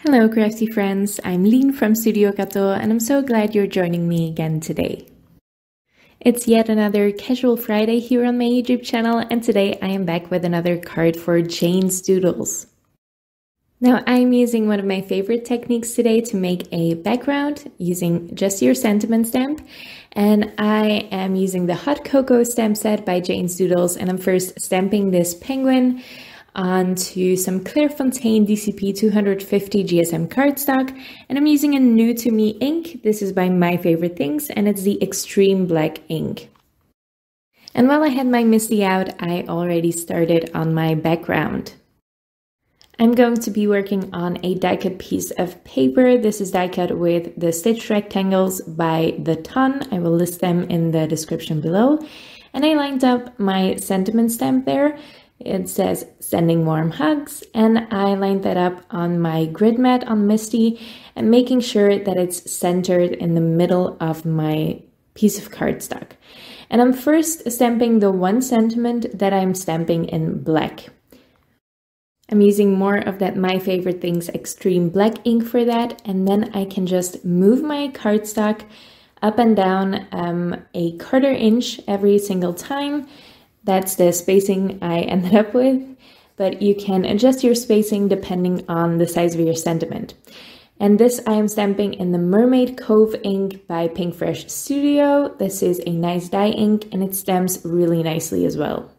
Hello crafty friends, I'm Lien from Studio Kato and I'm so glad you're joining me again today. It's yet another Casual Friday here on my YouTube channel and today I am back with another card for Jane's Doodles. Now I'm using one of my favorite techniques today to make a background using just your sentiment stamp, and I am using the Hot Cocoa stamp set by Jane's Doodles, and I'm first stamping this penguin onto some Clairefontaine DCP 250 GSM cardstock, and I'm using a new to me ink. This is by My Favorite Things and it's the Extreme Black ink. And while I had my Misty out, I already started on my background. I'm going to be working on a die cut piece of paper. This is die cut with the stitch rectangles by the ton. I will list them in the description below. And I lined up my sentiment stamp there. It says sending warm hugs, and I lined that up on my grid mat on Misty and making sure that it's centered in the middle of my piece of cardstock. And I'm first stamping the one sentiment that I'm stamping in black. I'm using more of that My Favorite Things Extreme Black ink for that, and then I can just move my cardstock up and down a 1/4 inch every single time. That's the spacing I ended up with, but you can adjust your spacing depending on the size of your sentiment. And this I am stamping in the Mermaid Cove ink by Pinkfresh Studio. This is a nice dye ink and it stamps really nicely as well.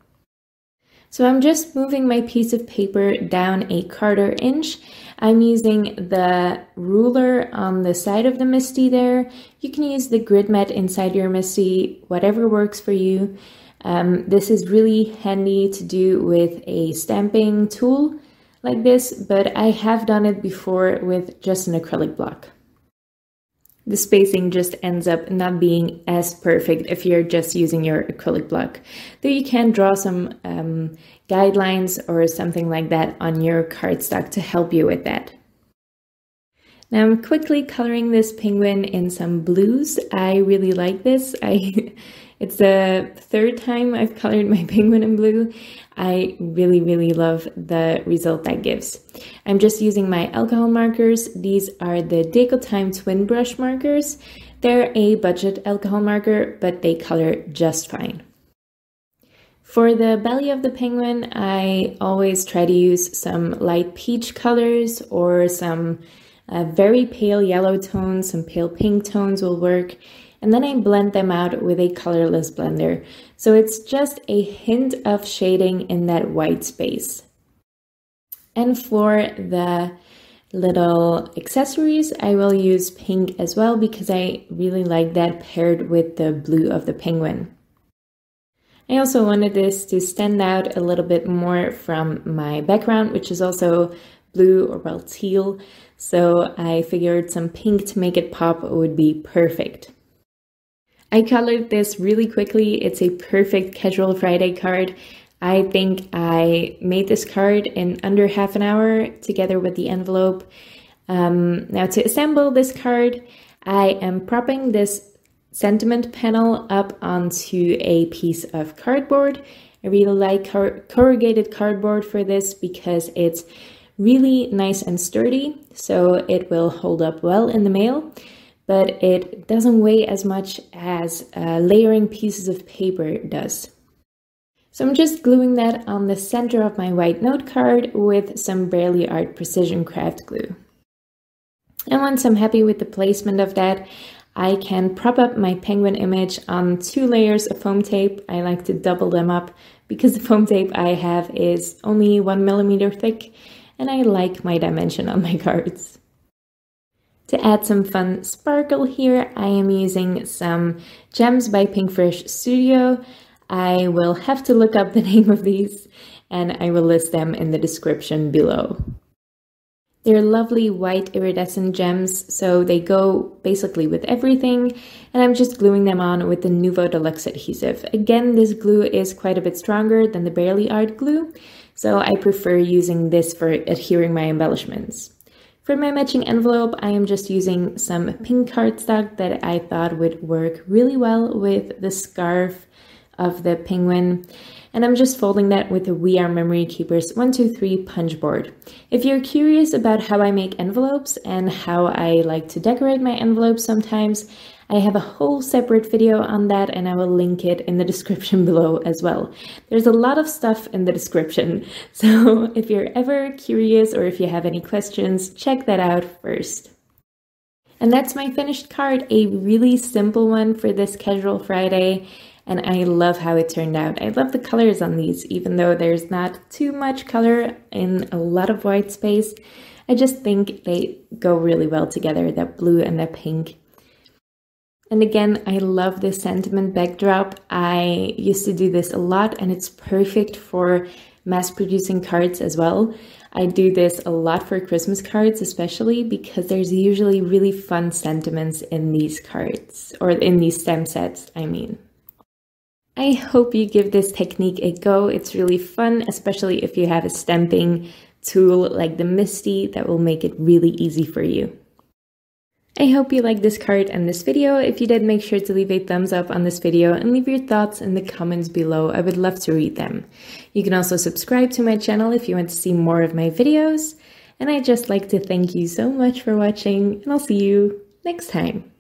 So I'm just moving my piece of paper down a 1/4 inch. I'm using the ruler on the side of the Misty there. You can use the grid mat inside your Misty, whatever works for you. This is really handy to do with a stamping tool like this, but I have done it before with just an acrylic block. The spacing just ends up not being as perfect if you're just using your acrylic block, though you can draw some guidelines or something like that on your cardstock to help you with that. Now I'm quickly coloring this penguin in some blues. I really like this. It's the 3rd time I've colored my penguin in blue. I really love the result that gives. I'm just using my alcohol markers. These are the Decotime Twin Brush markers. They're a budget alcohol marker, but they color just fine. For the belly of the penguin, I always try to use some light peach colors or some very pale yellow tones. Some pale pink tones will work. And then I blend them out with a colorless blender. So it's just a hint of shading in that white space. And for the little accessories, I will use pink as well because I really like that paired with the blue of the penguin. I also wanted this to stand out a little bit more from my background, which is also blue or well teal. So I figured some pink to make it pop would be perfect. I colored this really quickly. It's a perfect Casual Friday card. I think I made this card in under half an hour together with the envelope. Now to assemble this card, I am propping this sentiment panel up onto a piece of cardboard. I really like corrugated cardboard for this because it's really nice and sturdy, so it will hold up well in the mail. But it doesn't weigh as much as layering pieces of paper does. So I'm just gluing that on the center of my white note card with some Barely Art Precision Craft glue. And once I'm happy with the placement of that, I can prop up my penguin image on 2 layers of foam tape. I like to double them up because the foam tape I have is only 1 millimeter thick, and I like my dimension on my cards. To add some fun sparkle here, I am using some gems by Pinkfresh Studio. I will have to look up the name of these and I will list them in the description below. They're lovely white iridescent gems, so they go basically with everything, and I'm just gluing them on with the Nuvo Deluxe adhesive. Again, this glue is quite a bit stronger than the Barely Art glue, so I prefer using this for adhering my embellishments. For my matching envelope, I am just using some pink cardstock that I thought would work really well with the scarf of the penguin. And I'm just folding that with the We Are Memory Keepers 123 punch board. If you're curious about how I make envelopes and how I like to decorate my envelopes sometimes, I have a whole separate video on that, and I will link it in the description below as well. There's a lot of stuff in the description, so if you're ever curious or if you have any questions, check that out first. And that's my finished card, a really simple one for this Casual Friday. And I love how it turned out. I love the colors on these, even though there's not too much color in a lot of white space. I just think they go really well together, that blue and that pink. And again, I love this sentiment backdrop. I used to do this a lot, and it's perfect for mass producing cards as well. I do this a lot for Christmas cards, especially because there's usually really fun sentiments in these cards, or in these stem sets, I mean. I hope you give this technique a go. It's really fun, especially if you have a stamping tool like the Misty that will make it really easy for you. I hope you liked this card and this video. If you did, make sure to leave a thumbs up on this video and leave your thoughts in the comments below. I would love to read them. You can also subscribe to my channel if you want to see more of my videos. And I'd just like to thank you so much for watching, and I'll see you next time.